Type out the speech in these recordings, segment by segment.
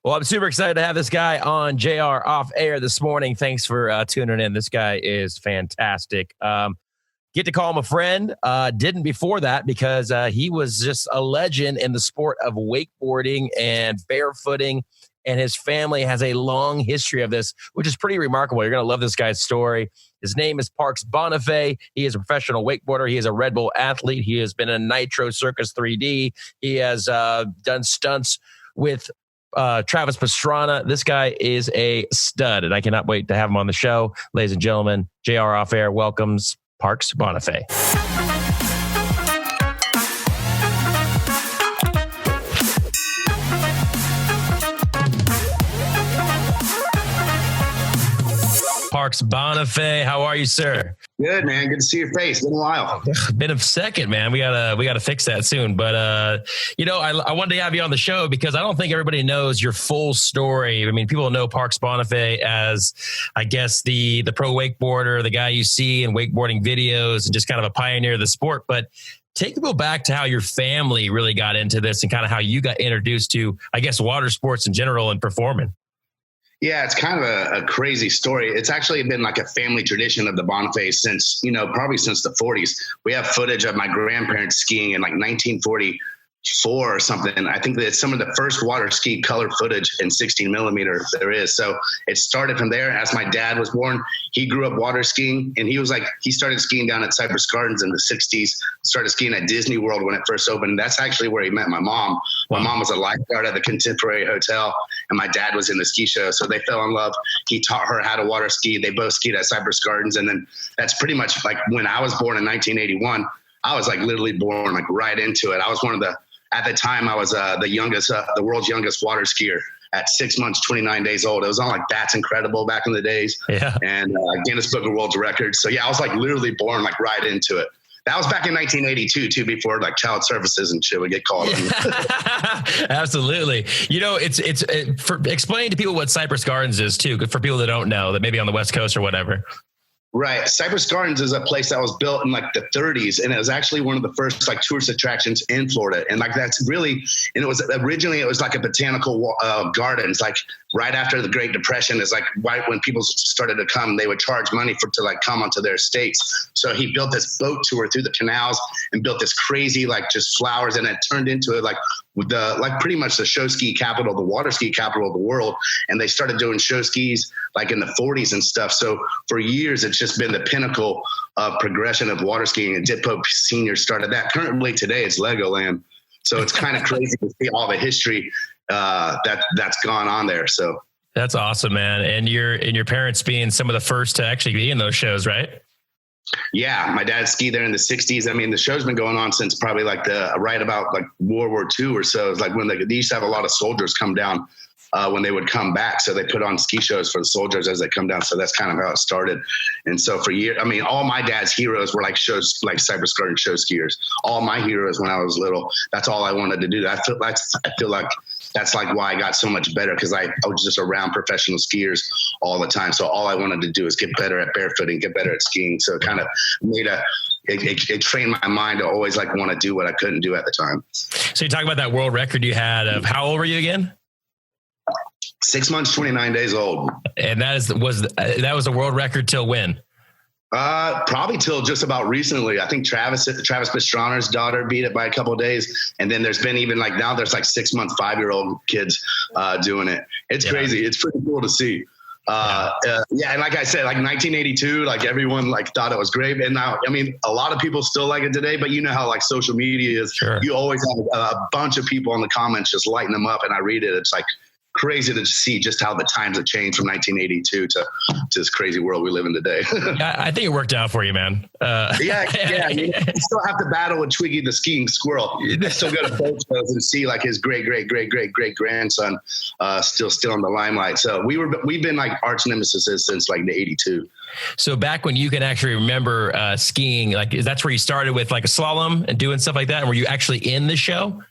Well, I'm super excited to have this guy on JR Off Air this morning. Thanks for tuning in. This guy is fantastic. Get to call him a friend. Didn't before that because he was just a legend in the sport of wakeboarding and barefooting. And his family has a long history of this, which is pretty remarkable. You're going to love this guy's story. His name is Parks Bonifay. He is a professional wakeboarder. He is a Red Bull athlete. He has been in Nitro Circus 3D. He has done stunts with Travis Pastrana. This guy is a stud, and I cannot wait to have him on the show. Ladies and gentlemen, JR Off Air welcomes Parks Bonifay. Parks Bonifay, how are you, sir? Good, man. Good to see your face. Been a while. Been a second, man. We gotta fix that soon. But I wanted to have you on the show because I don't think everybody knows your full story. I mean, people know Parks Bonifay as, I guess, the pro wakeboarder, the guy you see in wakeboarding videos, and just kind of a pioneer of the sport. But take people back to how your family really got into this and kind of how you got introduced to, I guess, water sports in general and performing. Yeah, it's kind of a crazy story. It's actually been like a family tradition of the Bonifay since, probably since the 40s. We have footage of my grandparents skiing in like 1944 or something. I think that it's some of the first water ski color footage in 16 millimeter there is. So it started from there. As my dad was born, he grew up water skiing, and he started skiing down at Cypress Gardens in the 60s, started skiing at Disney World when it first opened. And that's actually where he met my mom. My mom was a lifeguard at the Contemporary Hotel, and my dad was in the ski show. So they fell in love. He taught her how to water ski. They both skied at Cypress Gardens. And then that's pretty much like when I was born in 1981, I was like literally born like right into it. I was at the time, I was the world's youngest water skier at 6 months, 29 days old. It was on like That's Incredible back in the days. Yeah. And Guinness Book of World Records. So yeah, I was like literally born like right into it. That was back in 1982 too, before like child services and shit would get called. Absolutely. Explain to people what Cypress Gardens is too, for people that don't know, that maybe on the West Coast or whatever. Right. Cypress Gardens is a place that was built in like the 30s. And it was actually one of the first like tourist attractions in Florida. And like, and it was originally, it was like a botanical garden. It's like right after the Great Depression is like right when people started to come, they would charge money to like come onto their estates. So he built this boat tour through the canals and built this crazy, like just flowers. And it turned into it like pretty much the show ski capital, the water ski capital of the world. And they started doing show skis like in the 40s and stuff. So for years, it's just been the pinnacle of progression of water skiing. And Ditpo Senior started that. Currently today, it's Legoland. So it's kind of crazy to see all the history that's gone on there. So that's awesome, man. And your parents being some of the first to actually be in those shows, right? Yeah, my dad skied there in the 60s. I mean, the show's been going on since probably like right about like World War II or so. It's like when they used to have a lot of soldiers come down when they would come back. So they put on ski shows for the soldiers as they come down. So that's kind of how it started. And so for years, I mean, all my dad's heroes were like shows, like Cypress Garden show skiers. All my heroes when I was little, that's all I wanted to do. I feel like that's like why I got so much better, because I was just around professional skiers all the time. So all I wanted to do is get better at barefooting, get better at skiing. So it kind of made it trained my mind to always like want to do what I couldn't do at the time. So you talk about that world record you had of how old were you again? 6 months, 29 days old. And that was a world record till when? Probably till just about recently. I think Travis Pastrana's daughter beat it by a couple of days. And then there's been even like now there's like 6 month, 5-year-old kids doing it. It's crazy. It's pretty cool to see. And like I said, like 1982, like everyone like thought it was great. And now, I mean, a lot of people still like it today, but you know how like social media is. Sure. You always have a bunch of people in the comments just lighting them up, and I read it. It's like crazy to see just how the times have changed from 1982 to this crazy world we live in today. I think it worked out for you, man. Yeah. You still have to battle with Twiggy the skiing squirrel. You still go to boat shows and see like his great grandson still in the limelight. So we've been like arch nemesis since like the 82. So back when you can actually remember skiing, like that's where you started with like a slalom and doing stuff like that, and were you actually in the show?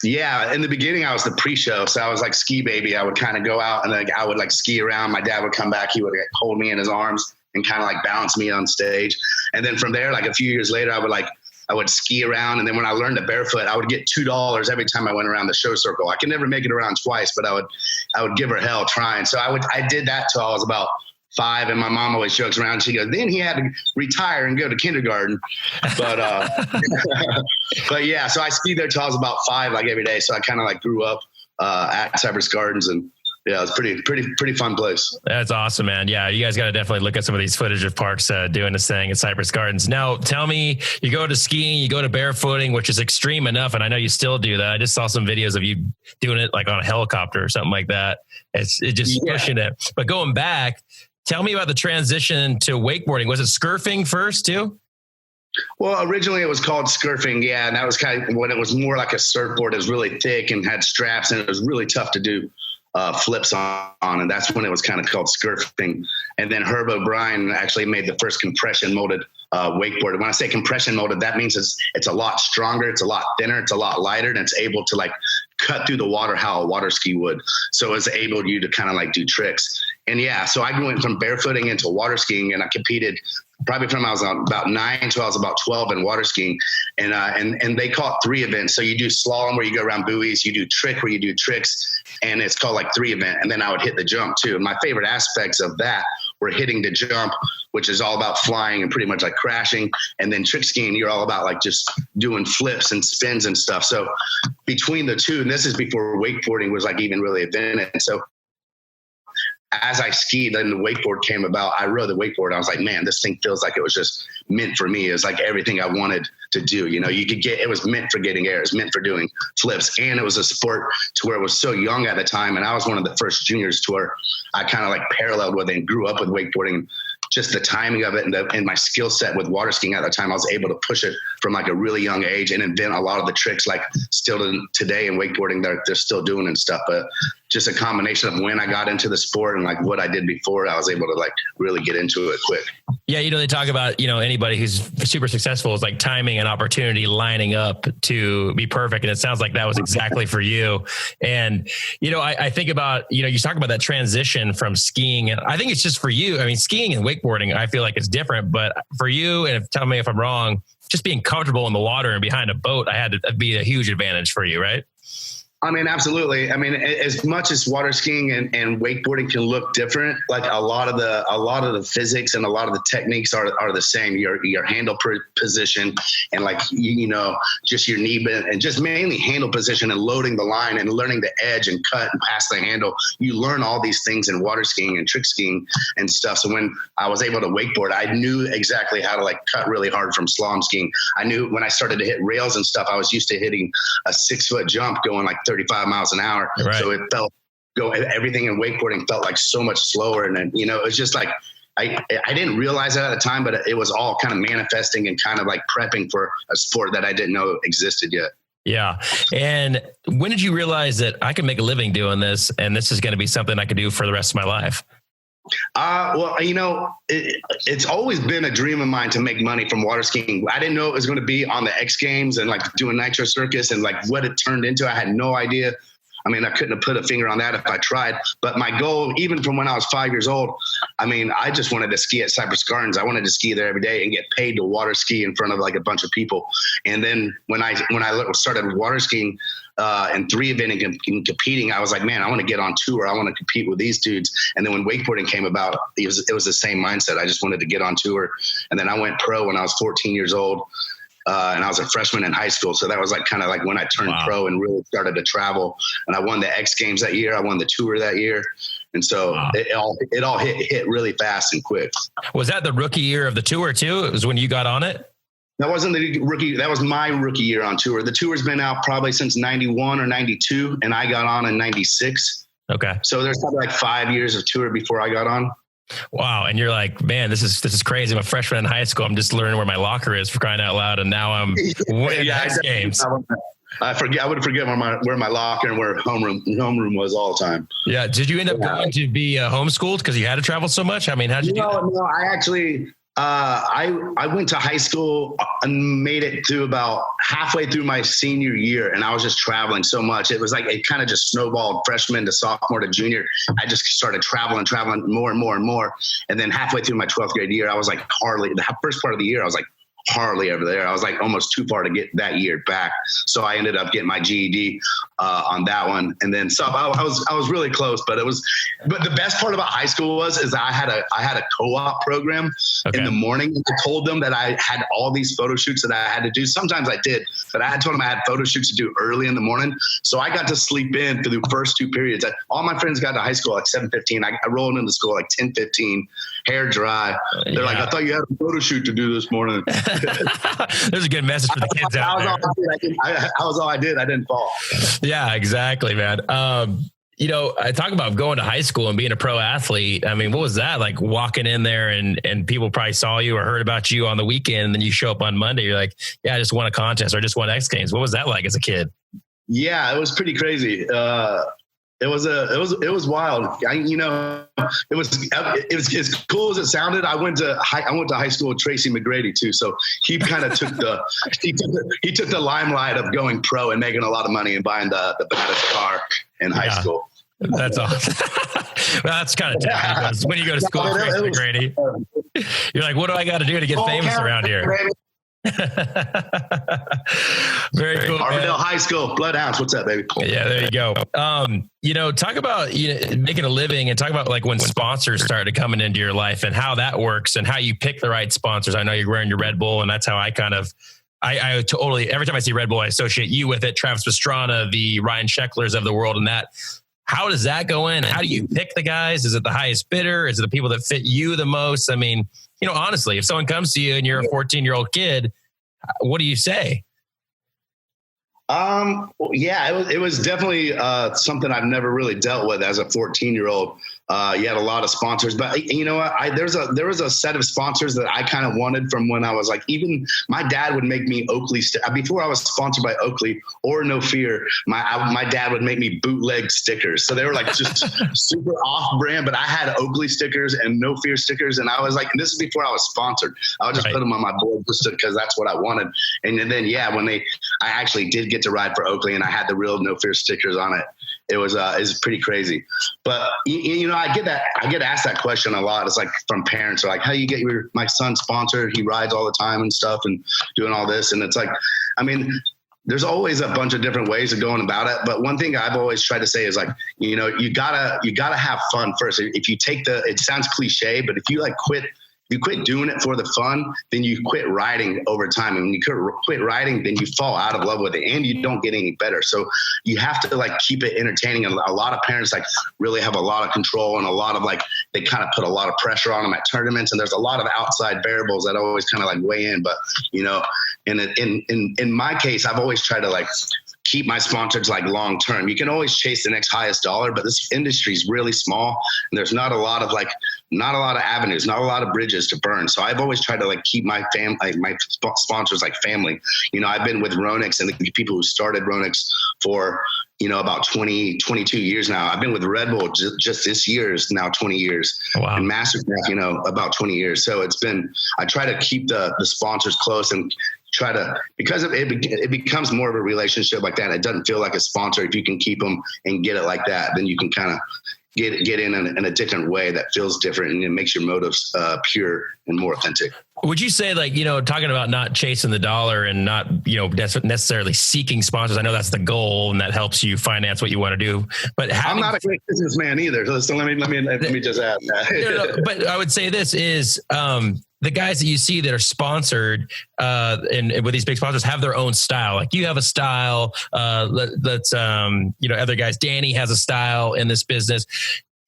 Yeah. In the beginning, I was the pre-show. So I was like ski baby. I would kind of go out and like, I would like ski around. My dad would come back. He would like, hold me in his arms and kind of like balance me on stage. And then from there, like a few years later, I would like I would ski around. And then when I learned to barefoot, I would get $2 every time I went around the show circle. I could never make it around twice, but I would give her hell trying. So I did that till I was about 5, and my mom always jokes around. She goes, then he had to retire and go to kindergarten. But, but yeah, so I skied there till I was about 5, like every day. So I kind of like grew up, at Cypress Gardens, and yeah, it's pretty fun place. That's awesome, man. Yeah, you guys got to definitely look at some of these footage of Parks doing this thing at Cypress Gardens. Now, tell me, you go to skiing, you go to barefooting, which is extreme enough, and I know you still do that. I just saw some videos of you doing it like on a helicopter or something like that. It's just pushing it. But going back, tell me about the transition to wakeboarding. Was it scurfing first too? Well, originally it was called scurfing. Yeah. And that was kind of when it was more like a surfboard. It was really thick and had straps, and it was really tough to do flips on. And that's when it was kind of called scurfing. And then Herb O'Brien actually made the first compression molded wakeboard. When I say compression molded, that means it's a lot stronger. It's a lot thinner. It's a lot lighter, and it's able to like cut through the water how a water ski would. So it's able you to kind of like do tricks. And yeah, so I went from barefooting into water skiing, and I competed probably from I was about 9 to I was about 12 in water skiing. And they call it 3 events. So you do slalom where you go around buoys, you do trick where you do tricks, and it's called like 3 event. And then I would hit the jump too. And my favorite aspects of that were hitting the jump, which is all about flying and pretty much like crashing. And then trick skiing, you're all about like just doing flips and spins and stuff. So between the two, and this is before wakeboarding was like even really invented. So as I skied and the wakeboard came about, I rode the wakeboard. I was like, man, this thing feels like it was just meant for me. It was like everything I wanted to do. You know, it was meant for getting air. It was meant for doing flips. And it was a sport to where it was so young at the time. And I was one of the first juniors to where I kind of like paralleled with it and grew up with wakeboarding. Just the timing of it and my skill set with water skiing at the time, I was able to push it from like a really young age and invent a lot of the tricks like still today in wakeboarding they're still doing and stuff. But just a combination of when I got into the sport and like what I did before, I was able to like really get into it quick. Yeah. You know, they talk about, you know, anybody who's super successful is like timing and opportunity lining up to be perfect. And it sounds like that was exactly for you. And, you know, I think about, you know, you talk about that transition from skiing, and I think it's just for you. I mean, skiing and wakeboarding, I feel like it's different, but for you, and tell me if I'm wrong, just being comfortable in the water and behind a boat, I had to be a huge advantage for you, right? I mean, absolutely. I mean, as much as water skiing and wakeboarding can look different, like a lot of the physics and a lot of the techniques are the same. Your handle position and like, you know, just your knee bend and just mainly handle position and loading the line and learning the edge and cut and pass the handle. You learn all these things in water skiing and trick skiing and stuff. So when I was able to wakeboard, I knew exactly how to like cut really hard from slalom skiing. I knew when I started to hit rails and stuff, I was used to hitting a 6-foot jump going like 35 miles an hour. Right. So it everything in wakeboarding felt like so much slower. And then, you know, it was just like, I didn't realize it at the time, but it was all kind of manifesting and kind of like prepping for a sport that I didn't know existed yet. Yeah. And when did you realize that I can make a living doing this and this is going to be something I could do for the rest of my life? Well, you know, it's always been a dream of mine to make money from water skiing. I didn't know it was going to be on the X Games and like doing Nitro Circus and like what it turned into. I had no idea. I mean, I couldn't have put a finger on that if I tried. But my goal, even from when I was 5 years old, I mean, I just wanted to ski at Cypress Gardens. I wanted to ski there every day and get paid to water ski in front of like a bunch of people. And then when I started water skiing and 3 eventing and competing, I was like, man, I want to get on tour. I want to compete with these dudes. And then when wakeboarding came about, it was the same mindset. I just wanted to get on tour. And then I went pro when I was 14 years old. And I was a freshman in high school. So that was like kind of like when I turned pro and really started to travel. And I won the X Games that year. I won the tour that year. And so it all hit really fast and quick. Was that the rookie year of the tour too? It was when you got on it? That wasn't the rookie. That was my rookie year on tour. The tour's been out probably since 91 or 92. And I got on in 96. Okay. So there's probably like 5 years of tour before I got on. Wow. And you're like, man, this is crazy. I'm a freshman in high school. I'm just learning where my locker is, for crying out loud. And now I'm winning X Games. I would forget where my locker and where homeroom was all the time. Yeah. Did you end up going to be homeschooled because you had to travel so much? I mean, how did you do that? No, I actually, I went to high school and made it through about halfway through my senior year. And I was just traveling so much. It was like, it kind of just snowballed freshman to sophomore to junior. I just started traveling more and more and more. And then halfway through my 12th grade year, I was like the first part of the year, I was like hardly ever there. I was like almost too far to get that year back. So I ended up getting my GED on that one. And then so I was really close, but the best part about high school is that I had a co-op program in the morning. I told them that I had all these photo shoots that I had to do. Sometimes I did, but I had told them I had photo shoots to do early in the morning. So I got to sleep in through the first 2 periods. All my friends got to high school at 7:15. I rolled into school like 10:15, hair dry. They're like, I thought you had a photo shoot to do this morning. There's a good message for the kids out there. I was all I did. I didn't fall. Yeah, exactly, man. I talk about going to high school and being a pro athlete. I mean, what was that like, walking in there and people probably saw you or heard about you on the weekend, and then you show up on Monday, you're like, yeah, I just won a contest or I just won X Games. What was that like as a kid? Yeah, it was pretty crazy. It was wild. It was as cool as it sounded. I went to high school with Tracy McGrady too. So he kind of took the limelight of going pro and making a lot of money and buying the baddest car in high school. That's awesome. Well, that's kind of tough. When you go to school with Tracy McGrady, you're like, what do I got to do to get famous around here? Very cool. Arvindale High School, Bloodhounds. What's up, baby? Yeah, there you go. Talk about making a living, and talk about like when sponsors started coming into your life and how that works and how you pick the right sponsors. I know you're wearing your Red Bull, and that's how I totally, every time I see Red Bull, I associate you with it. Travis Pastrana, the Ryan Shecklers of the world, and that. How does that go in? How do you pick the guys? Is it the highest bidder? Is it the people that fit you the most? I mean, honestly, if someone comes to you and you're a 14-year-old kid, what do you say? It was definitely something I've never really dealt with as a 14-year-old. You had a lot of sponsors, but you know what? There was a set of sponsors that I kind of wanted from when I was like, even my dad would make me Oakley before I was sponsored by Oakley or No Fear. My dad would make me bootleg stickers. So they were like just super off brand, but I had Oakley stickers and No Fear stickers. And I was like, and this is before I was sponsored. I would just put them on my board just because that's what I wanted. And then, when I actually did get to ride for Oakley and I had the real No Fear stickers on it. It was pretty crazy, but I get asked that question a lot. It's like from parents are like, how do you get my son sponsored? He rides all the time and stuff and doing all this. And it's like, I mean, there's always a bunch of different ways of going about it. But one thing I've always tried to say is like, you gotta have fun first. If you take it sounds cliche, but if you quit doing it for the fun, then you quit riding over time. And when you quit riding, then you fall out of love with it and you don't get any better. So you have to keep it entertaining. And a lot of parents really have a lot of control and a lot of they kind of put a lot of pressure on them at tournaments. And there's a lot of outside variables that always kind of weigh in. But, in my case, I've always tried to keep my sponsors long term. You can always chase the next highest dollar, but this industry is really small and there's not a lot of avenues, not a lot of bridges to burn. So I've always tried to keep my my sponsors like family. I've been with Ronix and the people who started Ronix for about 22 years now. I've been with Red Bull just this year is now 20 years. Wow. And Mastercraft, about 20 years. So I try to keep the sponsors close and try to, because it becomes more of a relationship like that. It doesn't feel like a sponsor. If you can keep them and get it like that, then you can kind of get in a different way that feels different and it makes your motives pure and more authentic. Would you say talking about not chasing the dollar and not, necessarily seeking sponsors? I know that's the goal and that helps you finance what you want to do, but I'm not a great businessman either. So let me just add that. No, but I would say this is, the guys that you see that are sponsored and with these big sponsors have their own style. Like you have a style, other guys, Danny has a style in this business.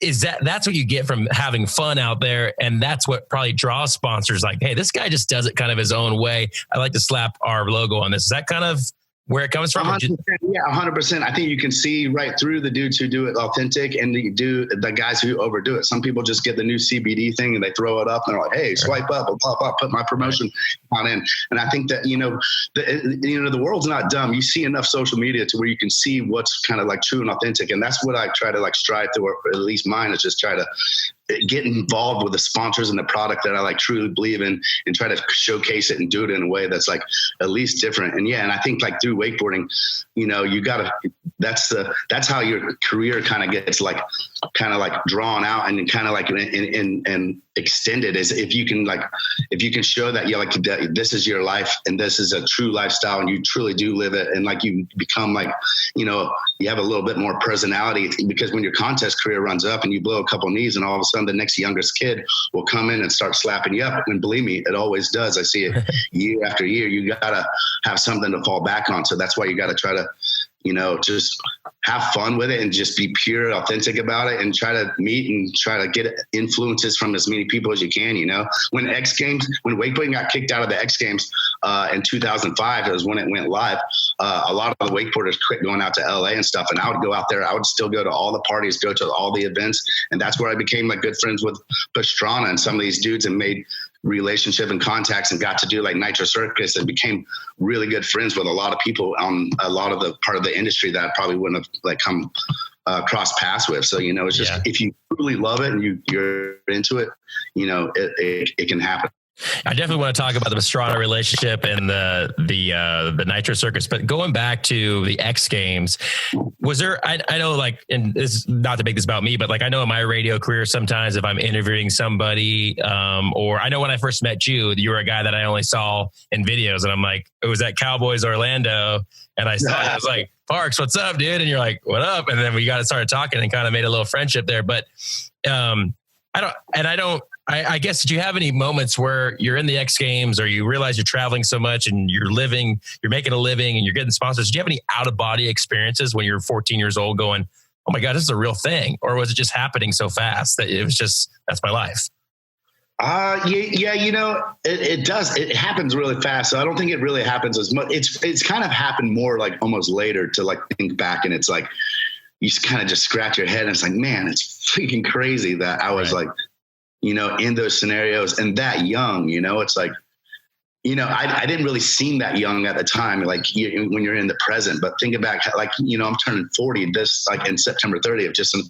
That's what you get from having fun out there. And that's what probably draws sponsors like, hey, this guy just does it kind of his own way. I like to slap our logo on this. Is that kind of where it comes from? 100%, yeah, 100%. I think you can see right through the dudes who do it authentic and the guys who overdo it. Some people just get the new CBD thing and they throw it up and they're like, hey, swipe up, put my promotion on in. And I think that, the world's not dumb. You see enough social media to where you can see what's kind of true and authentic. And that's what I try to strive to, or at least mine is just try to get involved with the sponsors and the product that I like truly believe in, and try to showcase it and do it in a way that's like at least different. And yeah, and I think like through wakeboarding, you know, you gotta, that's how your career kind of gets like drawn out and kind of like and extended, is if you can show that you're like, that this is your life and this is a true lifestyle and you truly do live it. And like you become like, you know, you have a little bit more personality, because when your contest career runs up and you blow a couple knees and all of a sudden the next youngest kid will come in and start slapping you up. And believe me, it always does. I see it year after year. You gotta have something to fall back on. So that's why you gotta try to, you know, just have fun with it and just be pure, authentic about it, and try to meet and try to get influences from as many people as you can. You know, when wakeboarding got kicked out of the X Games in 2005, it was when it went live. A lot of the wakeboarders quit going out to LA and stuff. And I would go out there. I would still go to all the parties, go to all the events. And that's where I became like good friends with Pastrana and some of these dudes, and made relationship and contacts, and got to do like Nitro Circus, and became really good friends with a lot of people on a lot of the part of the industry that I probably wouldn't have like come cross paths with. So, you know, it's just, if you really love it and you're into it, you know, it can happen. I definitely want to talk about the Pastrana relationship and the Nitro Circus, but going back to the X Games, was there, I know, like, and this is not to make this about me, but like, I know in my radio career, sometimes if I'm interviewing somebody, or I know when I first met you, you were a guy that I only saw in videos, and I'm like, it was at Cowboys Orlando, and I saw it, I was like, Parks, what's up, dude? And you're like, what up? And then we got to start talking and kind of made a little friendship there. But I guess, did you have any moments where you're in the X Games, or you realize you're traveling so much and you're making a living and you're getting sponsors? Did you have any out of body experiences when you're 14 years old going, oh my God, this is a real thing? Or was it just happening so fast that it was just, that's my life? Yeah, you know, it does. It happens really fast. So I don't think it really happens as much. It's kind of happened more like almost later to like think back, and it's like, you kind of just scratch your head and it's like, man, it's freaking crazy that I was like, you know, in those scenarios and that young. You know, it's like, you know, I didn't really seem that young at the time, like when you're in the present, but thinking back, like, you know, I'm turning 40 this, like in September 30th, just in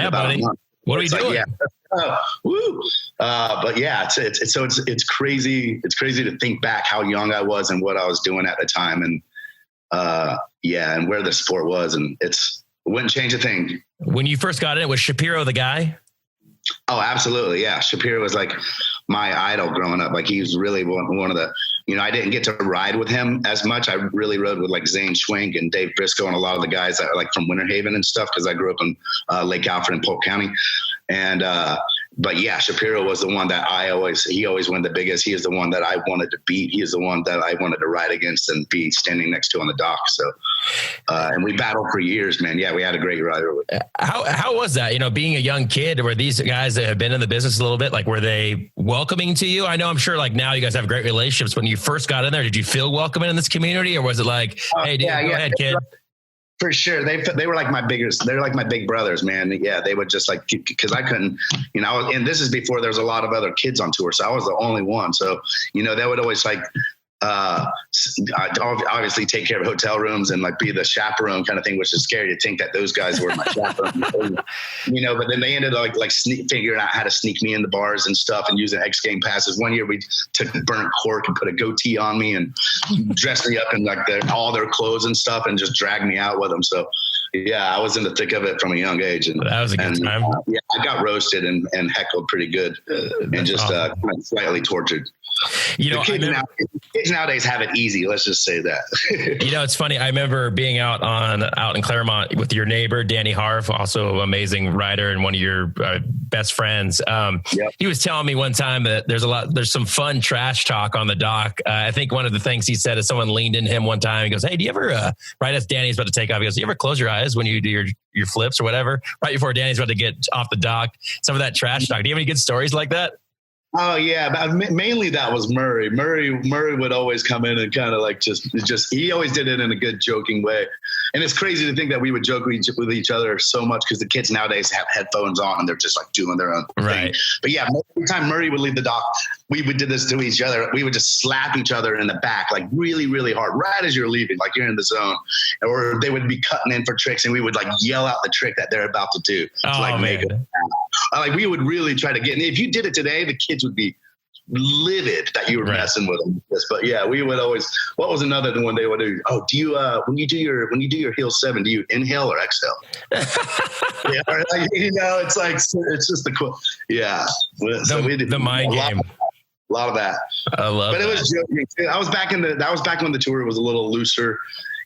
about a month. What are we doing? Yeah. Woo. But yeah, it's crazy. It's crazy to think back how young I was and what I was doing at the time. And and where the sport was, and it wouldn't change a thing. When you first got in, was Shapiro the guy? Oh, absolutely. Yeah. Shapiro was like my idol growing up. Like, he was really one of the, you know, I didn't get to ride with him as much. I really rode with like Zane Schwenk and Dave Briscoe and a lot of the guys that are like from Winter Haven and stuff, because I grew up in Lake Alfred and Polk County. And but yeah, Shapiro was the one that he always won the biggest. He is the one that I wanted to beat. He is the one that I wanted to ride against and be standing next to on the dock. So, and we battled for years, man. Yeah, we had a great rivalry. How was that? You know, being a young kid, were these guys that have been in the business a little bit, like, were they welcoming to you? I know, I'm sure, like, now you guys have great relationships. When you first got in there, did you feel welcoming in this community, or was it like, hey, dude, go ahead, kid? For sure. They were like my they're like my big brothers, man. Yeah. They would just like, cause I couldn't, you know, and this is before there was a lot of other kids on tour. So I was the only one. So, you know, they would always like, obviously take care of hotel rooms and like be the chaperone kind of thing, which is scary to think that those guys were my chaperone, you know, but then they ended up like figuring out how to sneak me in the bars and stuff and using X Game passes. One year we took burnt cork and put a goatee on me and dressed me up in like all their clothes and stuff and just dragged me out with them. So yeah, I was in the thick of it from a young age. And that was a good time. Yeah, I got roasted and heckled pretty good and just kind of slightly tortured. You know, kids nowadays have it easy. Let's just say that. You know, it's funny. I remember being out in Claremont with your neighbor, Danny Harf, also amazing rider and one of your best friends. Yep. He was telling me one time that there's some fun trash talk on the dock. I think one of the things he said is someone leaned into him one time. He goes, hey, do you ever, right as Danny's about to take off, he goes, do you ever close your eyes when you do your flips or whatever? Right before Danny's about to get off the dock, some of that trash talk. Do you have any good stories like that? Oh yeah, but mainly that was Murray. Murray would always come in and kind of like just he always did it in a good joking way. And it's crazy to think that we would joke with each other so much because the kids nowadays have headphones on and they're just like doing their own thing. But yeah, every time Murray would leave the dock, we would do this to each other. We would just slap each other in the back like really, really hard right as you're leaving, like you're in the zone. Or they would be cutting in for tricks and we would like yell out the trick that they're about to do to make it. Like we would really try to get, and if you did it today, the kids would be livid that you were messing with them. But yeah, we would always, what was another one they would do? Oh, do you, when you do your heel 7, do you inhale or exhale? Yeah. Like, it's like, it's just the cool. Yeah. So we did the mind game. A lot of that. I love it. But it was joking. That was back when the tour was a little looser.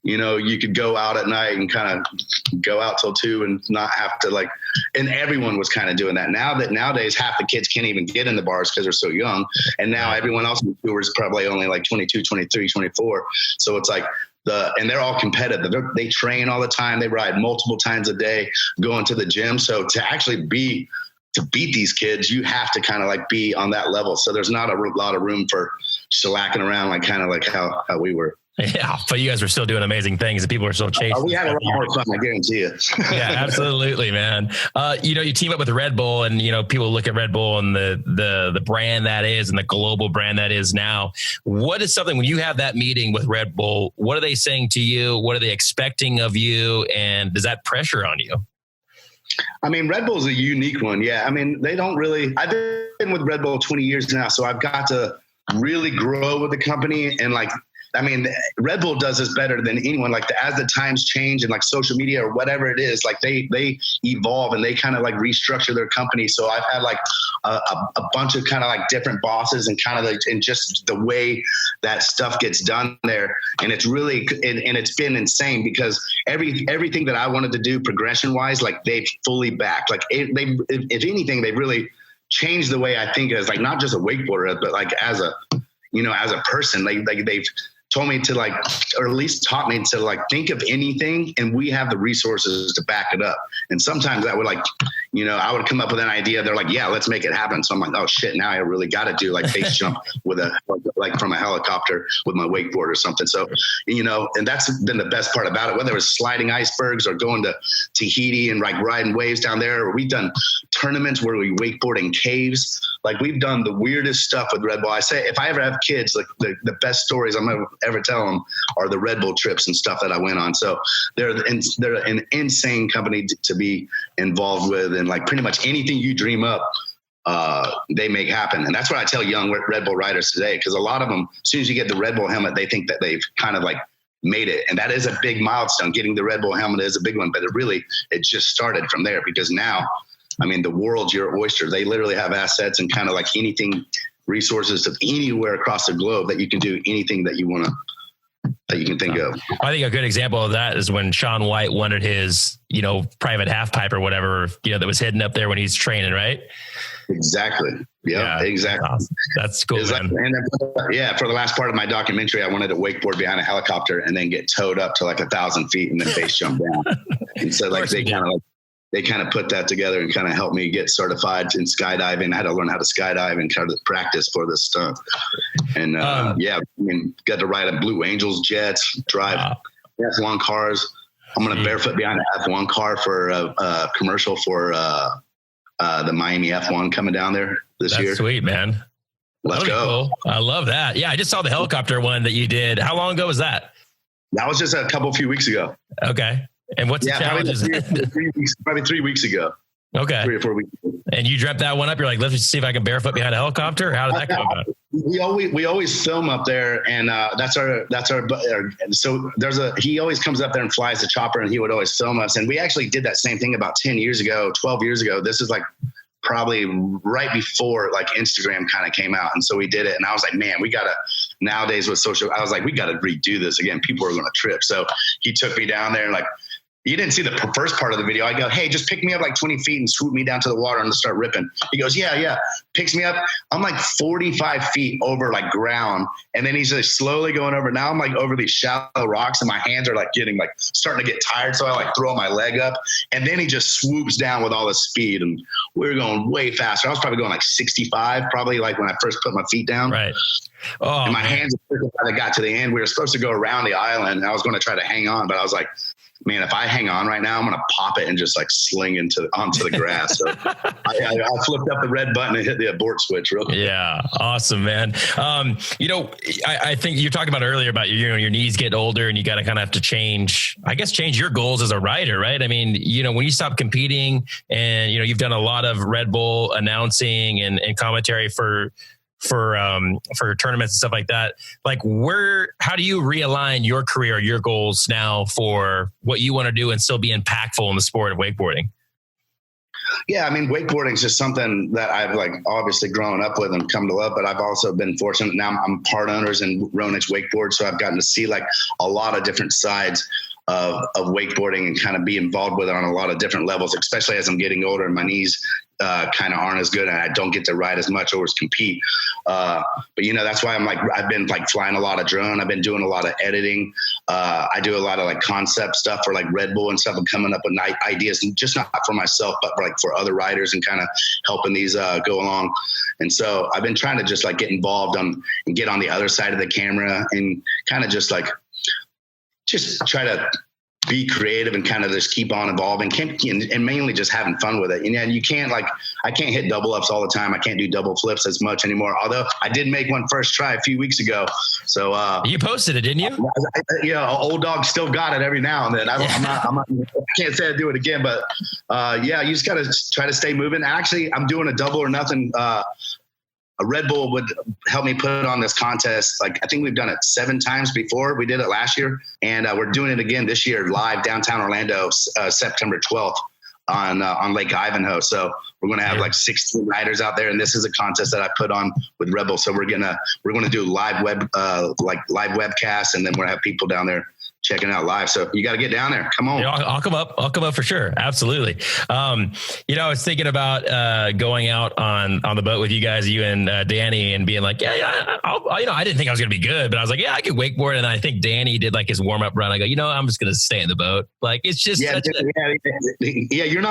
You could go out at night and kind of go out till 2 and not have to and everyone was kind of doing that. Nowadays, half the kids can't even get in the bars because they're so young. And now everyone else in the tour is probably only like 22, 23, 24. So it's like and they're all competitive. They train all the time. They ride multiple times a day, going to the gym. So to actually beat these kids, you have to kind of be on that level. So there's not a lot of room for shellacking around, kind of like how we were. Yeah, but you guys were still doing amazing things and people were still chasing. We had a lot more fun, I guarantee you. Yeah, absolutely, man. You team up with Red Bull and, people look at Red Bull and the brand that is and the global brand that is now. What is something when you have that meeting with Red Bull, what are they saying to you? What are they expecting of you? And does that pressure on you? I mean, Red Bull's a unique one. Yeah. I mean, they don't really, I've been with Red Bull 20 years now, so I've got to really grow with the company and Red Bull does this better than anyone. As the times change and social media or whatever it is, they evolve and they kind of restructure their company. So I've had a bunch of kind of different bosses and kind of and just the way that stuff gets done there. And it's really, and it's been insane because everything that I wanted to do progression wise, they've fully backed. If anything, they really changed the way I think as not just a wakeboarder, but as a person, they've told me to or at least taught me to think of anything and we have the resources to back it up. And sometimes that would I would come up with an idea. They're like, yeah, let's make it happen. So I'm like, oh shit, now I really got to do base jump with from a helicopter with my wakeboard or something. So, and that's been the best part about it, whether it was sliding icebergs or going to Tahiti and riding waves down there, or we've done tournaments where we wakeboard in caves. We've done the weirdest stuff with Red Bull. I say, if I ever have kids, the best stories I'm going to ever tell them are the Red Bull trips and stuff that I went on. So they're an insane company to be involved with. And pretty much anything you dream up, they make happen. And that's what I tell young Red Bull riders today. Cause a lot of them, as soon as you get the Red Bull helmet, they think that they've kind of made it. And that is a big milestone. Getting the Red Bull helmet is a big one, but it just started from there because now, I mean, the world's your oyster. They literally have assets and kind of anything, resources of anywhere across the globe that you can do anything that you want to, that you can think of. I think a good example of that is when Shaun White wanted his, private half pipe or whatever, that was hidden up there when he's training, right? Exactly. Yeah, exactly. Awesome. That's cool. For the last part of my documentary, I wanted to wakeboard behind a helicopter and then get towed up to 1,000 feet and then base jump down. And so they kind of put that together and kind of helped me get certified in skydiving. I had to learn how to skydive and kind of practice for this stuff. And got to ride a Blue Angels jets, drive F1 cars. I'm going to barefoot behind an F1 car for a commercial for the Miami F1 coming down there this year. That's sweet, man. Let's go. Cool. I love that. Yeah, I just saw the helicopter one that you did. How long ago was that? That was just a few weeks ago. Okay. And what's the challenge? Probably 3 weeks ago. Okay. 3 or 4 weeks ago. And you dreamt that one up. You're like, let's just see if I can barefoot behind a helicopter. How did that come about? We always film up there, and that's our. So he always comes up there and flies the chopper, and he would always film us. And we actually did that same thing about 10 years ago, 12 years ago. This is probably right before Instagram kind of came out. And so we did it. And I was like, man, nowadays with social, I was like, we got to redo this again. People are going to trip. So he took me down there and you didn't see the first part of the video. I go, hey, just pick me up 20 feet and swoop me down to the water and start ripping. He goes, yeah. Picks me up. I'm 45 feet over ground. And then he's just slowly going over. Now I'm over these shallow rocks and my hands are getting starting to get tired. So I throw my leg up and then he just swoops down with all the speed. And we were going way faster. I was probably going 65, probably when I first put my feet down. Right. Oh, and my hands got to the end. We were supposed to go around the island and I was going to try to hang on, but I was like, man, if I hang on right now, I'm going to pop it and just like sling onto the grass. So I flipped up the red button and hit the abort switch real quick. Yeah. Awesome, man. I think you talked about earlier about, your knees get older and you got to kind of have to change your goals as a rider, right? I mean, when you stop competing and, you've done a lot of Red Bull announcing and commentary for tournaments and stuff like that. Like how do you realign your career, your goals now for what you want to do and still be impactful in the sport of wakeboarding? Yeah. I mean, wakeboarding is just something that I've like obviously grown up with and come to love, but I've also been fortunate. Now I'm part owners in Ronich Wakeboard. So I've gotten to see like a lot of different sides of wakeboarding and kind of be involved with it on a lot of different levels, especially as I'm getting older and my knees kind of aren't as good and I don't get to ride as much or as compete. But that's why I've been like flying a lot of drone. I've been doing a lot of editing. I do a lot of like concept stuff for like Red Bull and stuff and coming up with ideas, and just not for myself, but for other riders and kind of helping these go along. And so I've been trying to just like get involved and get on the other side of the camera and kind of just try to be creative and kind of just keep on evolving and mainly just having fun with it. And you can't I can't hit double ups all the time. I can't do double flips as much anymore. Although I did make one first try a few weeks ago. So you posted it, didn't you? Old dog still got it every now and then. I can't say I do it again, but you just got to try to stay moving. Actually, I'm doing a double or nothing. A Red Bull would help me put on this contest. Like, I think we've done it 7 times before. We did it last year, and we're doing it again this year live downtown Orlando, September 12th on Lake Ivanhoe. So we're going to have like 16 riders out there, and this is a contest that I put on with Red Bull. So we're going to do live webcasts, and then we're going to have people down there checking out live. So you got to get down there. Come on. I'll come up. I'll come up for sure. Absolutely. I was thinking about going out on the boat with you guys, you and Danny, and being like, I didn't think I was going to be good, but I was like, I could wakeboard. And I think Danny did like his warm up run. I go, I'm just going to stay in the boat. Like, it's just, you're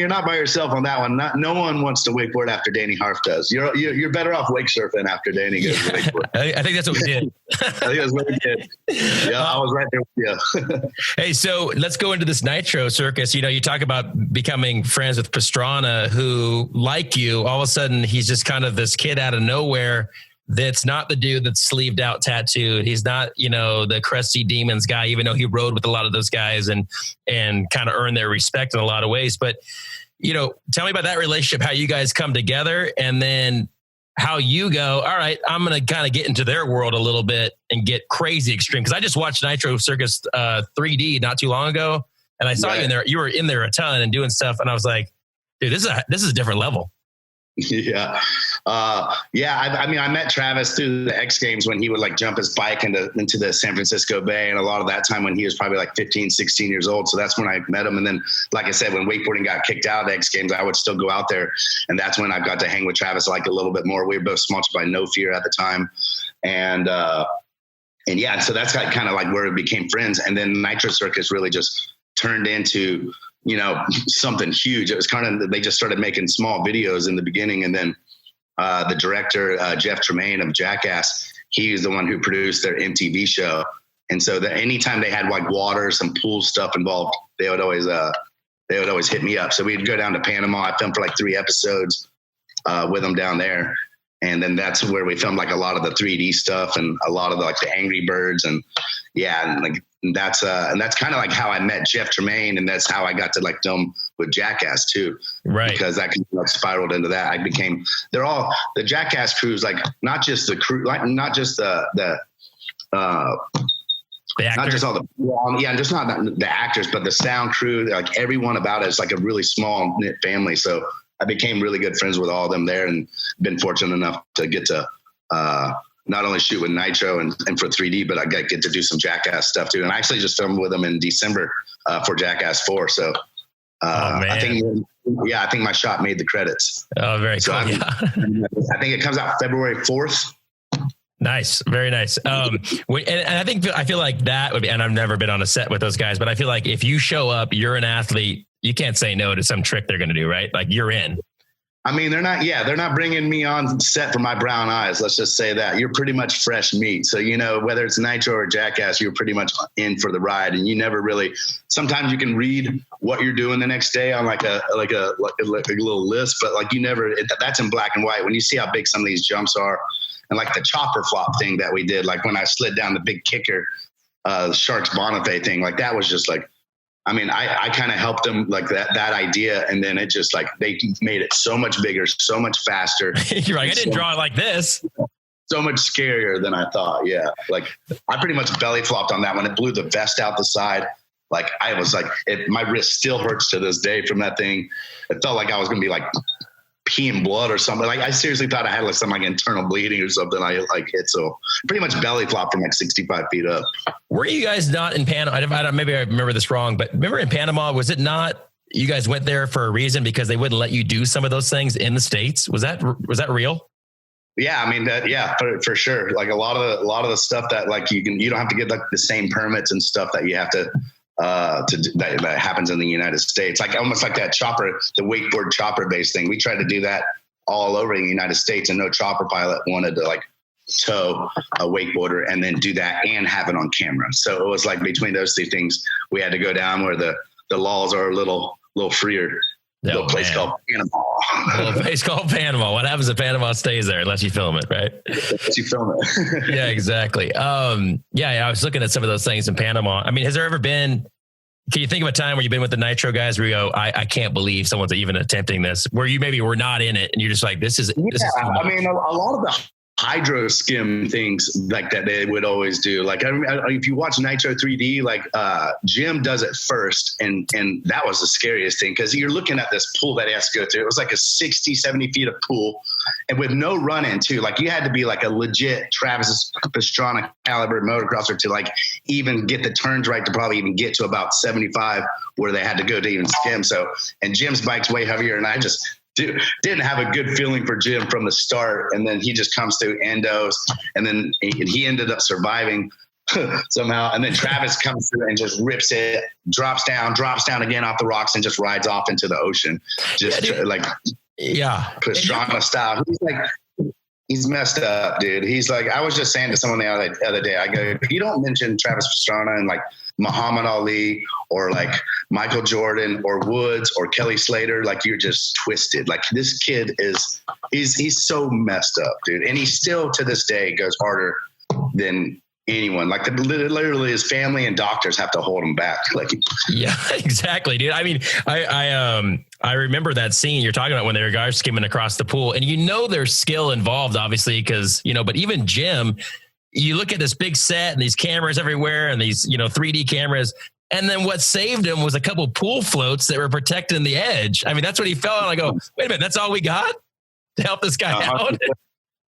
not by yourself on that one. No one wants to wakeboard after Danny Harf does. You're better off wake surfing after Danny goes to wakeboard. I think that's what we did. I think that's what we did. Yeah. I was right there with you. Hey, so let's go into this Nitro circus. You talk about becoming friends with Pastrana, who, like you, all of a sudden he's just kind of this kid out of nowhere. That's not the dude that's sleeved out tattooed. He's not, the crusty demons guy, even though he rode with a lot of those guys and kind of earned their respect in a lot of ways. But, tell me about that relationship, how you guys come together, and then how you go, all right, I'm going to kind of get into their world a little bit and get crazy extreme. Cause I just watched Nitro Circus 3D not too long ago. And I saw you in there, you were in there a ton and doing stuff. And I was like, dude, this is a different level. Yeah. I met Travis through the X Games when he would like jump his bike into the San Francisco Bay. And a lot of that time when he was probably like 15, 16 years old. So that's when I met him. And then, like I said, when wakeboarding got kicked out of the X Games, I would still go out there. And that's when I got to hang with Travis like a little bit more. We were both sponsored by No Fear at the time. And so that's kind of like where we became friends. And then Nitro Circus really just turned into, something huge. It was kind of, they just started making small videos in the beginning. And then the director, Jeff Tremaine of Jackass, he was the one who produced their MTV show. And so anytime they had like water, some pool stuff involved, they would always hit me up. So we'd go down to Panama. I filmed for like 3 episodes with them down there. And then that's where we filmed like a lot of the 3D stuff and a lot of the Angry Birds. And that's kind of like how I met Jeff Tremaine. And that's how I got to like film with Jackass too. Right. Because that kind of spiraled into that. They're all the Jackass crews, like not just the crew, like not just the not just all just not the actors, but the sound crew, like everyone about it is like a really small knit family. So I became really good friends with all of them there, and been fortunate enough to get to not only shoot with Nitro and for 3D, but I get to do some Jackass stuff too. And I actually just filmed with them in December for Jackass 4. So I think my shot made the credits. Oh, very cool. I think it comes out February 4th. Nice. Very nice. And I feel like that would be, and I've never been on a set with those guys, but I feel like if you show up, you're an athlete, you can't say no to some trick they're going to do, right? Like you're in. I mean, they're not bringing me on set for my brown eyes. Let's just say that. You're pretty much fresh meat. So, whether it's Nitro or Jackass, you're pretty much in for the ride. And you never really, sometimes you can read what you're doing the next day on like a little list, but like that's in black and white. When you see how big some of these jumps are, and like the chopper flop thing that we did, like when I slid down the big kicker, Sharks Bonifay thing, like that was just like, I mean, I kind of helped them like that idea. And then it just like, they made it so much bigger, so much faster. You're like, I didn't draw it like this. So much scarier than I thought. Yeah. Like I pretty much belly flopped on that one. It blew the vest out the side. Like I was like, my wrist still hurts to this day from that thing. It felt like I was going to be like peeing blood or something. Like I seriously thought I had like some like internal bleeding or something. I like hit. So pretty much belly flopped from like 65 feet up. Were you guys not in Panama? Maybe I remember this wrong, but remember in Panama, was it not, you guys went there for a reason because they wouldn't let you do some of those things in the States? Was that real? Yeah. I mean for sure. Like a lot of the stuff that like you don't have to get like the same permits and stuff that you have to that happens in the United States, like almost like that chopper, the wakeboard chopper based thing. We tried to do that all over the United States, and no chopper pilot wanted to like tow a wakeboarder and then do that and have it on camera. So it was like between those two things, we had to go down where the laws are a little freer. Little place called Panama. A little place called Panama. What happens if Panama stays there unless you film it, right? Unless you film it. Yeah, exactly. Yeah, I was looking at some of those things in Panama. I mean, has there ever been, can you think of a time where you've been with the Nitro guys where you go, I can't believe someone's even attempting this, where you maybe were not in it and you're just like, this is I mean, a lot of the hydro skim things like that they would always do. Like if you watch Nitro 3D, like Jim does it first, and that was the scariest thing because you're looking at this pool that he has to go through. It was like a 60, 70 feet of pool, and with no run in too. Like you had to be like a legit Travis Pastrana caliber motocrosser to like even get the turns right to probably even get to about 75 where they had to go to even skim. So, and Jim's bike's way heavier, and I just didn't have a good feeling for Jim from the start. And then he just comes through endos, and then he ended up surviving somehow. And then Travis comes through and just rips it, drops down again off the rocks and just rides off into the ocean. Just Pastrana style. He's like, he's messed up, dude. He's like, I was just saying to someone the other day, I go, if you don't mention Travis Pastrana and like Muhammad Ali or like Michael Jordan or Woods or Kelly Slater, like you're just twisted. Like this kid he's so messed up, dude. And he still to this day goes harder than anyone. Like literally his family and doctors have to hold him back. Like, yeah, exactly, dude. I mean, I remember that scene you're talking about when they were guys skimming across the pool, and there's skill involved, obviously, because, but even Jim, you look at this big set and these cameras everywhere and these, 3D cameras. And then what saved him was a couple pool floats that were protecting the edge. I mean, that's what he fell on. I go, wait a minute, that's all we got to help this guy out?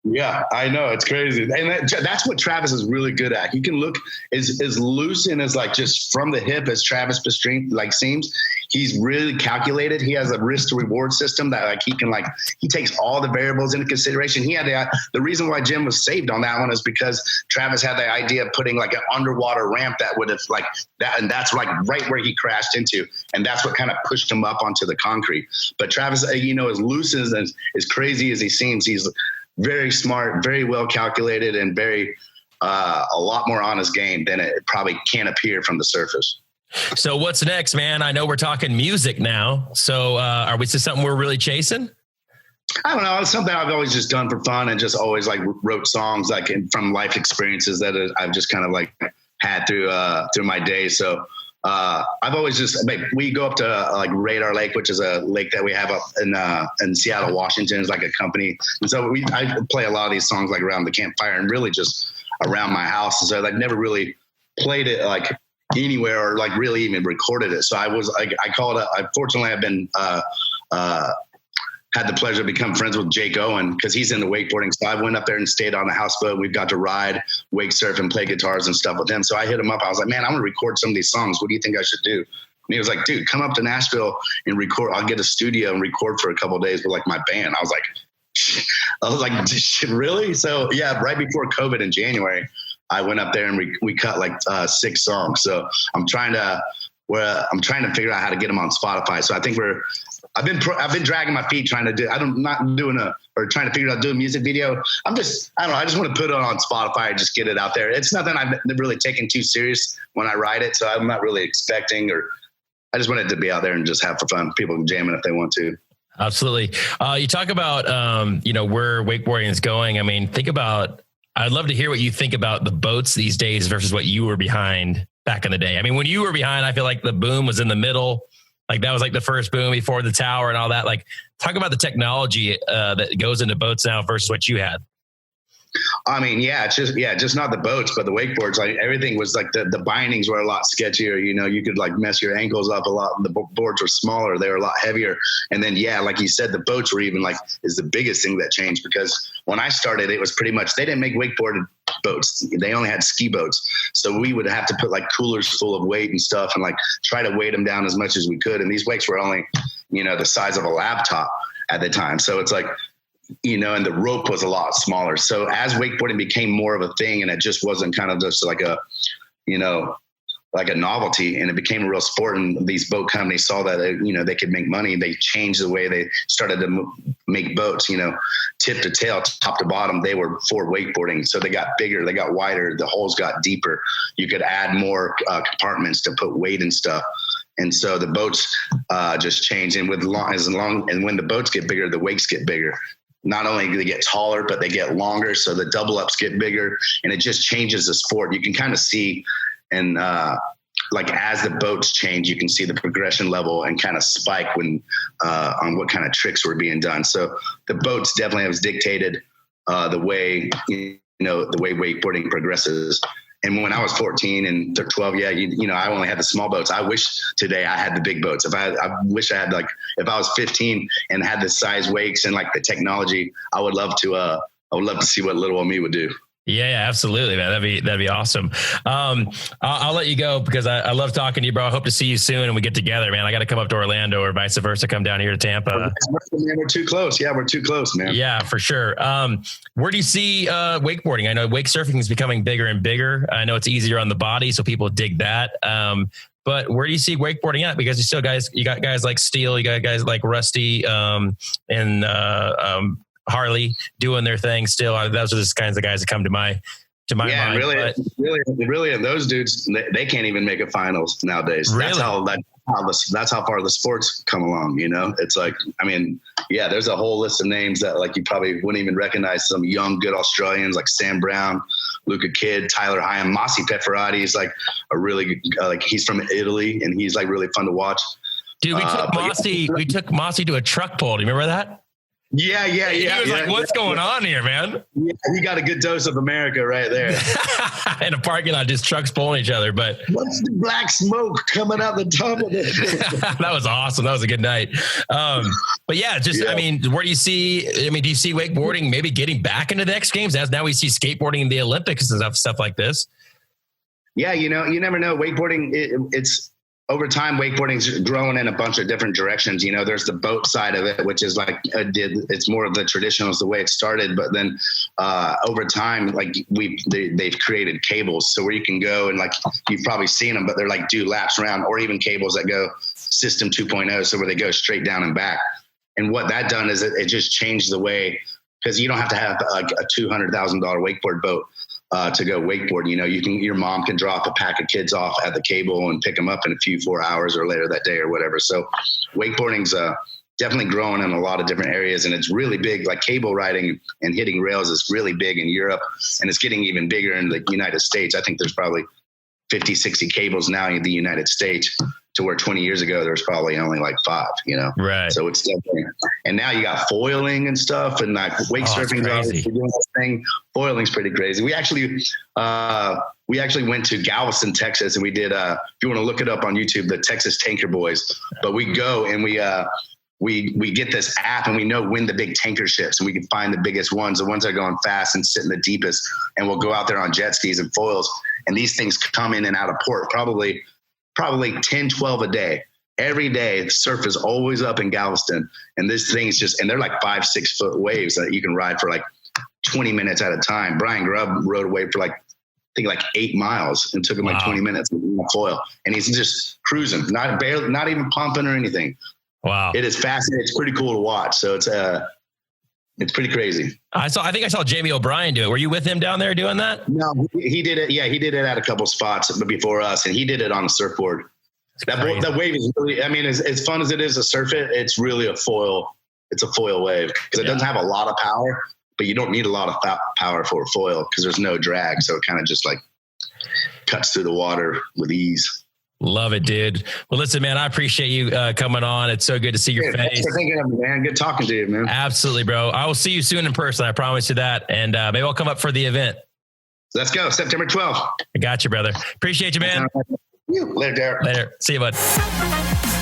Yeah, I know. It's crazy. And that's what Travis is really good at. He can look as loose and as like just from the hip as Travis Pastrana like seems. He's really calculated. He has a risk to reward system that like he takes all the variables into consideration. He had the reason why Jim was saved on that one is because Travis had the idea of putting like an underwater ramp that would have like that. And that's like right where he crashed into. And that's what kind of pushed him up onto the concrete. But Travis, as loose as crazy as he seems, he's very smart, very well calculated, and very a lot more on his game than it probably can appear from the surface. So what's next, man? I know we're talking music now. So are we just something we're really chasing? I don't know. It's something I've always just done for fun and just always like wrote songs like from life experiences that I've just kind of like had through my days. So I've always just we go up to like Radar Lake, which is a lake that we have up in Seattle, Washington. Is like a company, and so I play a lot of these songs like around the campfire and really just around my house. And so I've never really played it like anywhere or like really even recorded it. So I was like, fortunately I've been had the pleasure to become friends with Jake Owen because he's in the wakeboarding. So I went up there and stayed on the houseboat. We've got to ride, wake surf, and play guitars and stuff with him. So I hit him up. I was like, man, I'm going to record some of these songs. What do you think I should do? And he was like, dude, come up to Nashville and record. I'll get a studio and record for a couple of days with like my band. I was like, really? So yeah, right before COVID in January, I went up there and we cut like 6 songs. So I'm trying to figure out how to get them on Spotify. So I think I've been dragging my feet trying to do, trying to figure out doing a music video. I just want to put it on Spotify and just get it out there. It's nothing I've really taken too serious when I write it. So I'm not really expecting, or I just want it to be out there and just have for fun. People can jam it if they want to. Absolutely. You talk about, where wakeboarding is going. I mean, I'd love to hear what you think about the boats these days versus what you were behind back in the day. I mean, when you were behind, I feel like the boom was in the middle. Like that was like the first boom before the tower and all that. Like, talk about the technology that goes into boats now versus what you had. I mean, just not the boats, but the wakeboards. Like everything was like the bindings were a lot sketchier. You could like mess your ankles up a lot. The boards were smaller; they were a lot heavier. And then, like you said, the boats were even is the biggest thing that changed, because when I started, it was pretty much they didn't make wakeboarded boats. They only had ski boats, so we would have to put like coolers full of weight and stuff, and like try to weight them down as much as we could. And these wakes were only the size of a laptop at the time, so it's like. And the rope was a lot smaller. So as wakeboarding became more of a thing, and it just wasn't kind of just like a novelty, and it became a real sport, and these boat companies saw that, they could make money. They changed the way they started to make boats, tip to tail, top to bottom. They were for wakeboarding. So they got bigger, they got wider, the holes got deeper. You could add more compartments to put weight and stuff. And so the boats just changed. And when the boats get bigger, the wakes get bigger. Not only do they get taller, but they get longer. So the double ups get bigger, and it just changes the sport. You can kind of see, and as the boats change, you can see the progression level and kind of spike when on what kind of tricks were being done. So the boats definitely have dictated the way wakeboarding progresses. And when I was 14 and 12, I only had the small boats. I wish today I had the big boats. I wish I had if I was 15 and had the size wakes and like the technology, I would love to see what little old me would do. Yeah, absolutely, man. That'd be awesome. I'll let you go because I love talking to you, bro. I hope to see you soon and we get together, man. I got to come up to Orlando or vice versa, come down here to Tampa. We're too close. Yeah, we're too close, man. Yeah, for sure. Where do you see wakeboarding? I know wake surfing is becoming bigger and bigger. I know it's easier on the body, so people dig that. But where do you see wakeboarding at? Because you got guys like Steele, you got guys like Rusty, and Harley doing their thing still. Those are the kinds of guys that come to my mind. Really, those dudes, they can't even make it finals nowadays. Really? That's how far the sport's come along. It's like, I mean, there's a whole list of names that like you probably wouldn't even recognize. Some young, good Australians like Sam Brown, Luca Kidd, Tyler Hyam, Mossy Pefferati is like a really he's from Italy and he's like really fun to watch. Dude, we took Mossy to a truck pull. Do you remember that? Yeah. He was like, what's going on here, man? Yeah, he got a good dose of America right there. In a parking lot, just trucks pulling each other. But what's the black smoke coming out the top of it? That was awesome. That was a good night. I mean, where do you see, do you see wakeboarding maybe getting back into the X Games as now we see skateboarding in the Olympics and stuff like this? Yeah, you never know. Wakeboarding, it's over time, wakeboarding's grown in a bunch of different directions. There's the boat side of it, which is like it's more of the traditional is the way it started. But then over time, like they've created cables, so where you can go and like you've probably seen them, but they're like do laps around, or even cables that go system 2.0, so where they go straight down and back. And what that done is it just changed the way, because you don't have to have like a $200,000 wakeboard boat to go wakeboard. Your mom can drop a pack of kids off at the cable and pick them up in 4 hours or later that day or whatever. So wakeboarding's definitely growing in a lot of different areas, and it's really big. Like cable riding and hitting rails is really big in Europe, and it's getting even bigger in the United States. I think there's probably 50, 60 cables now in the United States, to where 20 years ago, there was probably only like 5, Right. So it's definitely, and now you got foiling and stuff, and like wake surfing is doing this thing. Foiling's pretty crazy. We actually went to Galveston, Texas, and we did, if you want to look it up on YouTube, the Texas Tanker Boys, but we go and we get this app and we know when the big tanker ships, and we can find the biggest ones, the ones that are going fast and sitting the deepest. And we'll go out there on jet skis and foils. And these things come in and out of port, probably 10, 12 a day. Every day, the surf is always up in Galveston. And this thing's and they're like 5-6 foot waves that you can ride for like 20 minutes at a time. Brian Grubb rode a wave for like 8 miles and took him like 20 minutes with a foil. And he's just cruising, not even pumping or anything. Wow. It is fascinating. It's pretty cool to watch. So it's pretty crazy. I think I saw Jamie O'Brien do it. Were you with him down there doing that? No, he did it. Yeah, he did it at a couple spots before us, and he did it on a surfboard. That wave is really, I mean, as fun as it is to surf it, it's really a foil. It's a foil wave because it doesn't have a lot of power, but you don't need a lot of power for a foil because there's no drag. So it kind of just like cuts through the water with ease. Love it, dude. Well, listen, man, I appreciate you coming on. It's so good to see your face. Thanks for thinking of me, man. Good talking to you, man. Absolutely, bro. I will see you soon in person. I promise you that. And maybe I'll come up for the event. Let's go. September 12th. I got you, brother. Appreciate you, man. Later, Derek. Later. See you, bud.